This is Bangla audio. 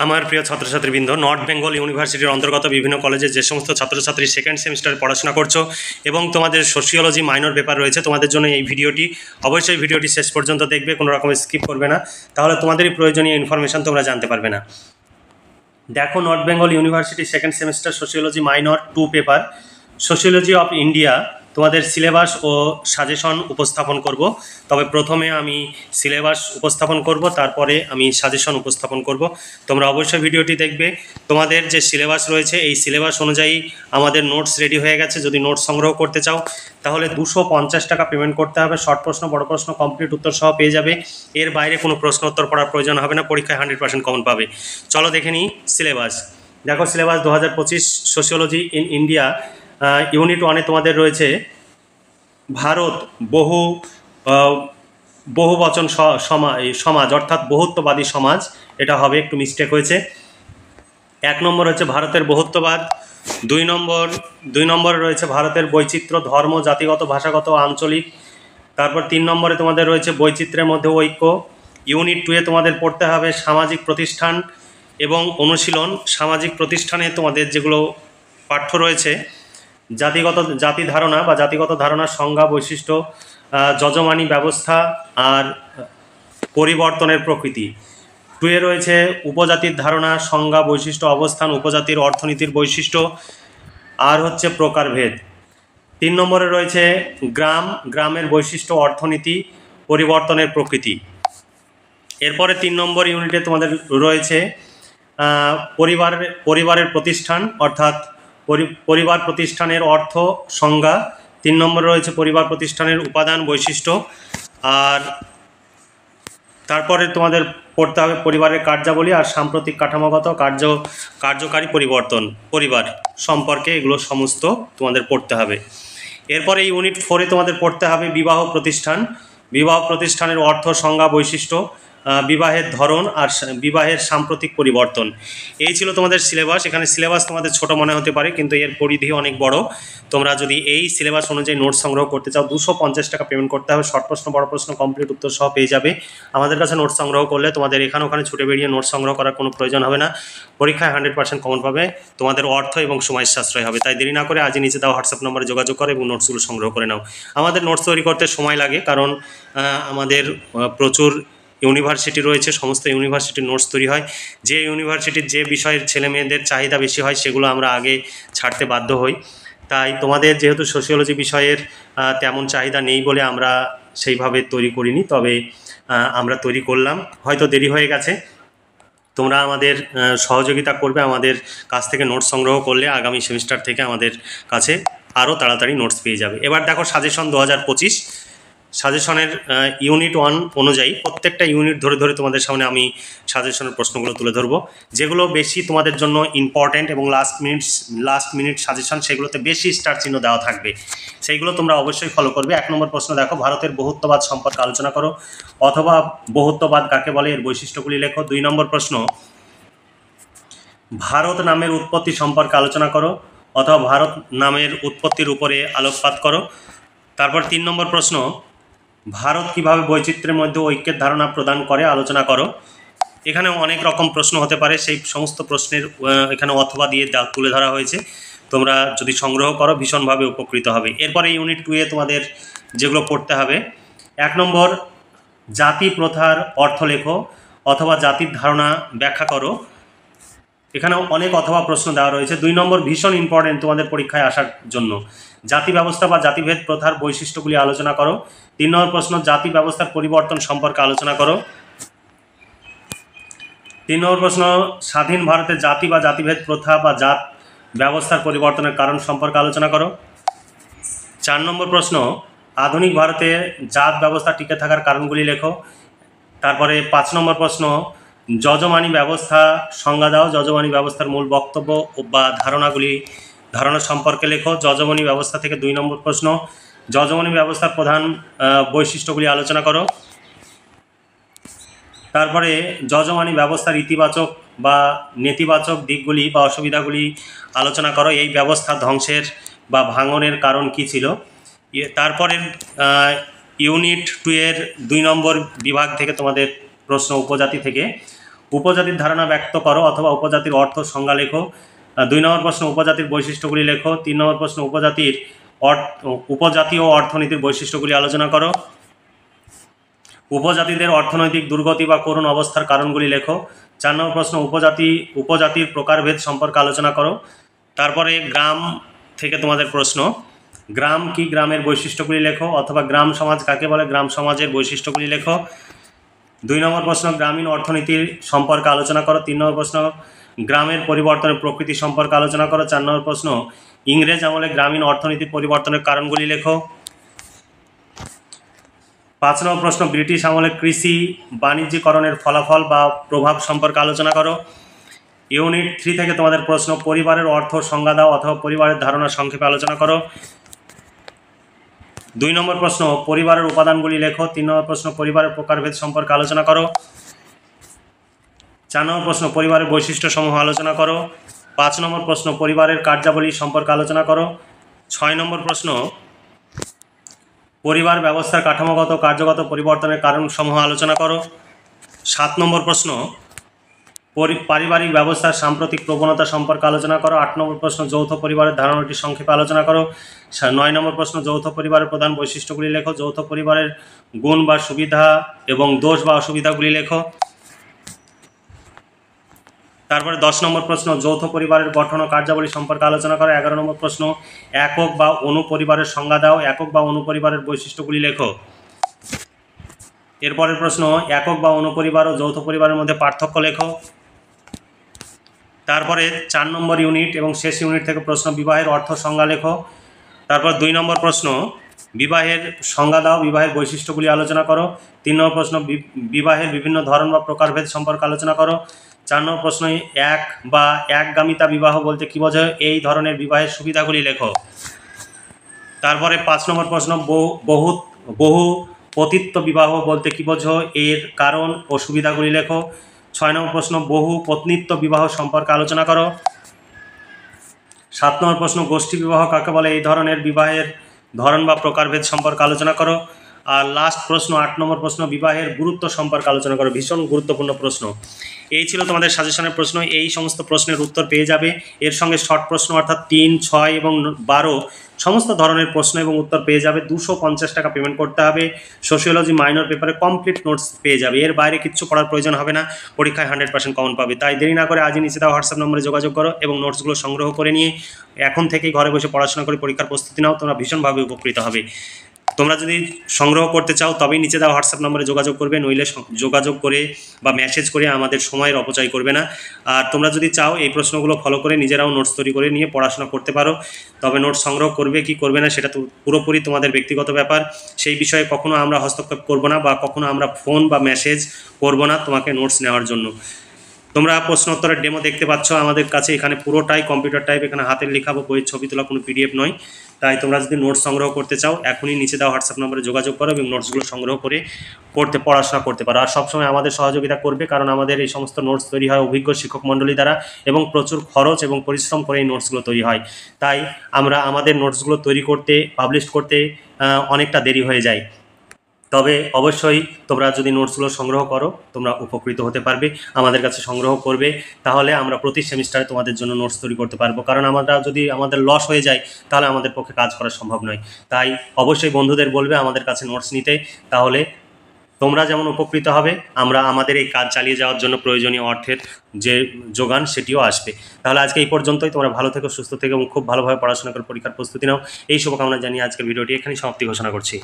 আমার প্রিয় ছাত্রছাত্রীবৃন্দ, নর্থ বেঙ্গল ইউনিভার্সিটির অন্তর্গত বিভিন্ন কলেজে যে সমস্ত ছাত্রছাত্রী সেকেন্ড সেমিস্টারে পড়াশোনা করছো এবং তোমাদের সোশিওলজি মাইনর পেপার রয়েছে, তোমাদের জন্য এই ভিডিওটি অবশ্যই ভিডিওটি শেষ পর্যন্ত দেখবে, কোনো রকম স্কিপ করবে না, তাহলে তোমাদেরই প্রয়োজনীয় ইনফরমেশন তোমরা জানতে পারবে না। দেখো, north Bengal university second semester sociology minor 2 paper sociology of India তোমাদের সিলেবাস ও সাজেশন উপস্থাপন করব। তবে প্রথমে আমি সিলেবাস উপস্থাপন করব, তারপরে আমি সাজেশন উপস্থাপন করব। তোমরা অবশ্যই ভিডিওটি দেখবে। তোমাদের যে সিলেবাস রয়েছে এই সিলেবাস অনুযায়ী আমাদের নোটস রেডি হয়ে গেছে। যদি নোটস সংগ্রহ করতে চাও তাহলে 250 টাকা পেমেন্ট করতে হবে। শর্ট প্রশ্ন, বড় প্রশ্ন, কমপ্লিট উত্তর সহ পেয়ে যাবে। এর বাইরে কোনো প্রশ্ন উত্তর পড়ার প্রয়োজন হবে না, পরীক্ষায় 100% কমন পাবে। চলো দেখে নিই সিলেবাস। দেখো, syllabus 2025 sociology in India unit 1-এ তোমাদের রয়েছে ভারত বহুবচন সমাজ অর্থাৎ বহুত্ববাদী সমাজ। এটা হবে, একটু মিস্টেক হয়েছে। 1 নম্বর হচ্ছে ভারতের বহুত্ববাদ। 2 নম্বরে রয়েছে ভারতের বৈচিত্র্য, ধর্ম, জাতিগত, ভাষাগত, আঞ্চলিক। তারপর 3 নম্বরে তোমাদের রয়েছে বৈচিত্র্যের মধ্যে ঐক্য। ইউনিট 2-এ তোমাদের পড়তে হবে সামাজিক প্রতিষ্ঠান এবং অনুশীলন। সামাজিক প্রতিষ্ঠানে তোমাদের যেগুলো পাঠ্য রয়েছে জাতি ধারণা বা জাতিগত ধারণার সংজ্ঞা, বৈশিষ্ট্য, যজমানী ব্যবস্থা আর পরিবর্তনের প্রকৃতি। 2-এ রয়েছে উপজাতির ধারণা, সংজ্ঞা, বৈশিষ্ট্য, অবস্থান, উপজাতির অর্থনীতির বৈশিষ্ট্য আর হচ্ছে প্রকারভেদ। 3 নম্বরে রয়েছে গ্রামের বৈশিষ্ট্য, অর্থনীতি, পরিবর্তনের প্রকৃতি। এরপরে 3 নম্বর ইউনিটে তোমাদের রয়েছে পরিবারের প্রতিষ্ঠান অর্থাৎ পরিবার প্রতিষ্ঠানের অর্থ, সংজ্ঞা। 3 নম্বরে রয়েছে পরিবার প্রতিষ্ঠানের উপাদান, বৈশিষ্ট্য। আর তারপরে তোমাদের পড়তে হবে পরিবারের কার্যাবলী আর সাম্প্রতিক কাঠামোগত কার্যকারী পরিবর্তন পরিবার সম্পর্কে, এগুলো সমস্ত তোমাদের পড়তে হবে। এরপরে ইউনিট 4-এ তোমাদের পড়তে হবে বিবাহ প্রতিষ্ঠানের অর্থ, সংজ্ঞা, বৈশিষ্ট্য, বিবাহের ধরন আর বিবাহের সাম্প্রতিক পরিবর্তন। এই ছিল তোমাদের সিলেবাস। এখানে সিলেবাস তোমাদের ছোট মনে হতে পারে, কিন্তু এর পরিধি অনেক বড়। তোমরা যদি এই সিলেবাস অনুযায়ী নোট সংগ্রহ করতে চাও 250 টাকা পেমেন্ট করতে হবে। শর্ট প্রশ্ন, বড় প্রশ্ন, কমপ্লিট উত্তর সহ পেয়ে যাবে। আমাদের কাছে নোট সংগ্রহ করলে তোমাদের এখানে ওখানে ছুটে বেরিয়ে নোট সংগ্রহ করার কোনো প্রয়োজন হবে না। পরীক্ষায় 100% কমন পাবে। তোমাদের অর্থ এবং সময় সাশ্রয় হবে। তাই দেরি না করে আজই নিচে দেওয়া হোয়াটসঅ্যাপ নম্বরে যোগাযোগ করে এবং নোটসগুলো সংগ্রহ করে নাও। আমাদের নোটস তৈরি করতে সময় লাগে, কারণ আমাদের প্রচুর ইউনিভার্সিটি রয়েছে। সমস্ত ইউনিভার্সিটির নোটস তৈরি হয়। যে ইউনিভার্সিটির যে বিষয়ের ছেলে মেয়েদের চাহিদা বেশি হয় সেগুলো আমরা আগে ছাড়তে বাধ্য হই। তাই তোমাদের যেহেতু সোশিওলজি বিষয়ের তেমন চাহিদা নেই বলে আমরা সেইভাবে তৈরি করিনি, তবে আমরা তৈরি করলাম। হয়তো দেরি হয়ে গেছে, তোমরা আমাদের সহযোগিতা করবে। আমাদের কাছ থেকে নোটস সংগ্রহ করলে আগামী সেমিস্টার থেকে আমাদের কাছে আরও তাড়াতাড়ি নোটস পেয়ে যাবে। এবার দেখো সাজেশন 2025। সাজেশনের ইউনিট 1 অনুযায়ী প্রত্যেকটা ইউনিট ধরে ধরে তোমাদের সামনে আমি সাজেশনের প্রশ্নগুলো তুলে ধরবো। যেগুলো বেশি তোমাদের জন্য ইম্পর্ট্যান্ট এবং লাস্ট মিনিট সাজেশন, সেগুলোতে বেশি স্টার চিহ্ন দেওয়া থাকবে, সেইগুলো তোমরা অবশ্যই ফলো করবে। 1 নম্বর প্রশ্ন দেখো, ভারতের বহুত্ববাদ সম্পর্কে আলোচনা করো, অথবা বহুত্ববাদ কাকে বলে, এর বৈশিষ্ট্যগুলি লেখো। 2 নম্বর প্রশ্ন, ভারত নামের উৎপত্তি সম্পর্কে আলোচনা করো, অথবা ভারত নামের উৎপত্তির উপরে আলোকপাত করো। তারপর 3 নম্বর প্রশ্ন, ভারত কিভাবে বৈচিত্র্যের মধ্যে ঐক্যের ধারণা প্রদান করে, আলোচনা করো। এখানে অনেক রকম প্রশ্ন হতে পারে, সেই সমস্ত প্রশ্নের এখানে অথবা দিয়ে তুলে ধরা হয়েছে। তোমরা যদি সংগ্রহ করো ভীষণভাবে উপকৃত হবে। এরপরে ইউনিট 2-এ তোমাদের যেগুলো পড়তে হবে, 1 নম্বর জাতি প্রথার অর্থ লেখো, অথবা জাতির ধারণা ব্যাখ্যা করো। এখানে অনেক অথবা প্রশ্ন দেওয়া রয়েছে। 2 নম্বর ভীষণ ইম্পর্টেন্ট তোমাদের পরীক্ষায় আসার জন্য, জাতি ব্যবস্থা বা জাতিভেদ প্রথার বৈশিষ্ট্যগুলি আলোচনা করো। 3 নম্বর প্রশ্ন, জাতি ব্যবস্থার পরিবর্তন সম্পর্কে আলোচনা করো। 3 নম্বর প্রশ্ন, স্বাধীন ভারতে জাতি বা জাতিভেদ প্রথা বা জাত ব্যবস্থার পরিবর্তনের কারণ সম্পর্কে আলোচনা করো। 4 নম্বর প্রশ্ন, আধুনিক ভারতে জাত ব্যবস্থা টিকে থাকার কারণগুলি লেখো। তারপরে 5 নম্বর প্রশ্ন, যজমানী ব্যবস্থা সংজ্ঞা দাও, যজমানী ব্যবস্থার মূল বক্তব্য বা ধারণা সম্পর্কে লেখো। যজমানী ব্যবস্থা থেকে 2 নম্বর প্রশ্ন, যজমানী ব্যবস্থার প্রধান বৈশিষ্ট্যগুলি আলোচনা করো। তারপরে যজমানী ব্যবস্থার ইতিবাচক বা নেতিবাচক দিকগুলি বা অসুবিধাগুলি আলোচনা করো। এই ব্যবস্থা ধ্বংসের বা ভাঙনের কারণ কী ছিল। তারপরে ইউনিট 2-এর 2 নম্বর বিভাগ থেকে তোমাদের প্রশ্ন, উপজাতি থেকে, উপজাতির ধারণা ব্যক্ত করো অথবা উপজাতির অর্থ সংজ্ঞা লেখো। 2 নম্বর প্রশ্ন উপজাতির বৈশিষ্ট্যগুলি লেখো। 3 নম্বর প্রশ্ন উপজাতি ও অর্থনীতির বৈশিষ্ট্যগুলি আলোচনা করো। উপজাতিদের অর্থনৈতিক দুর্গতি বা করুণ অবস্থার কারণগুলি লেখো। 4 নম্বর প্রশ্ন উপজাতির প্রকারভেদ সম্পর্কে আলোচনা করো। তারপরে গ্রাম থেকে তোমাদের প্রশ্ন, গ্রাম কি, গ্রামের বৈশিষ্ট্যগুলি লেখো, অথবা গ্রাম সমাজ কাকে বলে, গ্রাম সমাজের বৈশিষ্ট্যগুলি লেখো। 2 নম্বর প্রশ্ন গ্রামীণ অর্থনীতির সম্পর্কে আলোচনা করো। 3 নম্বর প্রশ্ন গ্রামের পরিবর্তনের প্রকৃতি সম্পর্কে আলোচনা করো। 4 নম্বর প্রশ্ন ইংরেজ আমলে গ্রামীণ অর্থনীতির পরিবর্তনের কারণগুলি লেখো। 5 নম্বর প্রশ্ন ব্রিটিশ আমলে কৃষি বাণিজ্যিকরণের ফলাফল বা প্রভাব সম্পর্কে আলোচনা করো। ইউনিট 3 থেকে তোমাদের প্রশ্ন পরিবারের অর্থ সংজ্ঞা দাও অথবা পরিবারের ধারণা সংক্ষেপে আলোচনা করো। 2 নম্বর প্রশ্ন পরিবারের উপাদানগুলি লেখো। 3 নম্বর প্রশ্ন পরিবারের প্রকারভেদ সম্পর্কে আলোচনা করো। 4 নম্বর প্রশ্ন পরিবারের বৈশিষ্ট্য সমূহ আলোচনা করো। 5 নম্বর প্রশ্ন পরিবারের কার্যাবলী সম্পর্কে আলোচনা করো। 6 নম্বর প্রশ্ন পরিবার ব্যবস্থার কাঠামোগত কার্যগত পরিবর্তনের কারণ সমূহ আলোচনা করো। 7 নম্বর প্রশ্ন পারিবারিক ব্যবস্থার সাম্প্রতিক প্রবণতা সম্পর্কে আলোচনা করো। 8 নম্বর প্রশ্ন যৌথ পরিবারের ধারণাটি সংক্ষেপে আলোচনা করো। 9 নম্বর প্রশ্ন যৌথ পরিবারের প্রধান বৈশিষ্ট্যগুলি লেখো। যৌথ পরিবারের গুণ বা সুবিধা এবং দোষ বা অসুবিধাগুলি লেখো। তারপরে 10 নম্বর প্রশ্ন যৌথ পরিবারের গঠন ও কার্যাবলী সম্পর্কে আলোচনা করো। 11 নম্বর প্রশ্ন একক বা অনুপরিবারের সংজ্ঞা দাও। একক বা অনুপরিবারের বৈশিষ্ট্যগুলি লেখো। এরপরের প্রশ্ন একক বা অনুপরিবার ও যৌথ পরিবারের মধ্যে পার্থক্য লেখো। তারপরে 4 নম্বর ইউনিট এবং শেষ ইউনিট থেকে প্রশ্ন বিবাহের অর্থ সংজ্ঞা লেখো। তারপর 2 নম্বর প্রশ্ন বিবাহের সংজ্ঞা দাও, বিবাহের বৈশিষ্ট্যগুলি আলোচনা করো। 3 নম্বর প্রশ্ন বিবাহের বিভিন্ন ধরন বা প্রকারভেদ সম্পর্কে আলোচনা করো। 4 নম্বর প্রশ্ন একগামিতা বিবাহ বলতে কী বোঝায়, এই ধরনের বিবাহের সুবিধাগুলি লেখো। তারপরে 5 নম্বর প্রশ্ন বহু পতিত্ব বিবাহ বলতে কী বোঝো, এর কারণ ও সুবিধাগুলি লেখো। 6 নম্বর প্রশ্ন বহু পত্নীত্ব বিবাহ সম্পর্কে আলোচনা করো। 7 নম্বর প্রশ্ন গোষ্ঠী বিবাহ কাকে বলে, এই ধরনের বিবাহের ধরন বা প্রকারভেদ সম্পর্কে আলোচনা করো। আর লাস্ট প্রশ্ন 8 নম্বর প্রশ্ন বিবাহের গুরুত্ব সম্পর্কে আলোচনা করো। ভীষণ গুরুত্বপূর্ণ প্রশ্ন। এই ছিল তোমাদের সাজেশনের প্রশ্ন। এই সমস্ত প্রশ্নের উত্তর পেয়ে যাবে। এর সঙ্গে শর্ট প্রশ্ন অর্থাৎ 3, 6 এবং 12 সমস্ত ধরনের প্রশ্ন এবং উত্তর পেয়ে যাবে। 250 টাকা পেমেন্ট করতে হবে। সোশিওলজি মাইনর পেপারে কমপ্লিট নোটস পেয়ে যাবে। এর বাইরে কিচ্ছু পড়ার প্রয়োজন হবে না। পরীক্ষায় 100% কমন পাবে। তাই দেরি না করে আজই নিচে দেওয়া হোয়াটসঅ্যাপ নম্বরে যোগাযোগ করো এবং নোটসগুলো সংগ্রহ করে নিয়ে এখন থেকেই ঘরে বসে পড়াশোনা করে পরীক্ষার প্রস্তুতি নাও। তোমরা ভীষণভাবে উপকৃত হবে। তোমরা যদি সংগ্রহ করতে চাও তবেই নিচে দেওয়া হোয়াটসঅ্যাপ নম্বরে যোগাযোগ করবে, নইলে যোগাযোগ করে বা মেসেজ করে আমাদের সময়ের অপচয় করবে না। আর তোমরা যদি চাও এই প্রশ্নগুলো ফলো করে নিজেরাও নোটস তৈরি করে নিয়ে পড়াশোনা করতে পারো। তবে নোটস সংগ্রহ করবে কি করবে না সেটা তো পুরোপুরি তোমাদের ব্যক্তিগত ব্যাপার। সেই বিষয়ে কখনো আমরা হস্তক্ষেপ করব না বা কখনো আমরা ফোন বা মেসেজ করব না তোমাকে নোটস নেওয়ার জন্য। তোমরা প্রশ্ন উত্তরের ডেমো দেখতে পাচ্ছ আমাদের কাছে, এখানে পুরোটাই কম্পিউটার টাইপ, এখানে হাতের লেখা বা বইয়ের ছবি তোলা, কোনো PDF নয়। তাই তোমরা যদি নোটস সংগ্রহ করতে চাও এখনই নিচে দেওয়া হোয়াটসঅ্যাপ নম্বরে যোগাযোগ করো এবং নোটসগুলো সংগ্রহ করে পড়াশোনা করতে পারো। আর সবসময় আমাদের সহযোগিতা করবে, কারণ আমাদের এই সমস্ত নোটস তৈরি হয় অভিজ্ঞ শিক্ষক মণ্ডলী দ্বারা এবং প্রচুর খরচ এবং পরিশ্রম করে এই নোটসগুলো তৈরি হয়। তাই আমাদের নোটসগুলো তৈরি করতে, পাবলিশ করতে অনেকটা দেরি হয়ে যায়। তবে অবশ্যই তোমরা যদি নোটসগুলো সংগ্রহ করো তোমরা উপকৃত হতে পারবে। আমাদের কাছে সংগ্রহ করবে, তাহলে আমরা প্রতি সেমিস্টারে তোমাদের জন্য নোটস তৈরি করতে পারবো। কারণ আমাদের লস হয়ে যায় তাহলে আমাদের পক্ষে কাজ করা সম্ভব নয়। তাই অবশ্যই বন্ধুদের বলবে আমাদের কাছে নোটস নিতে, তাহলে তোমরা যেমন উপকৃত হবে, আমাদের এই কাজ চালিয়ে যাওয়ার জন্য প্রয়োজনীয় অর্থের যে যোগান সেটিও আসবে। তাহলে আজকে এই পর্যন্তই। তোমরা ভালো থেকো, সুস্থ থেকো এবং খুব ভালোভাবে পড়াশোনা করে পরীক্ষার প্রস্তুতি নাও। এই শুভকামনা জানিয়ে আজকের ভিডিওটি এখানেই সমাপ্তি ঘোষণা করছি।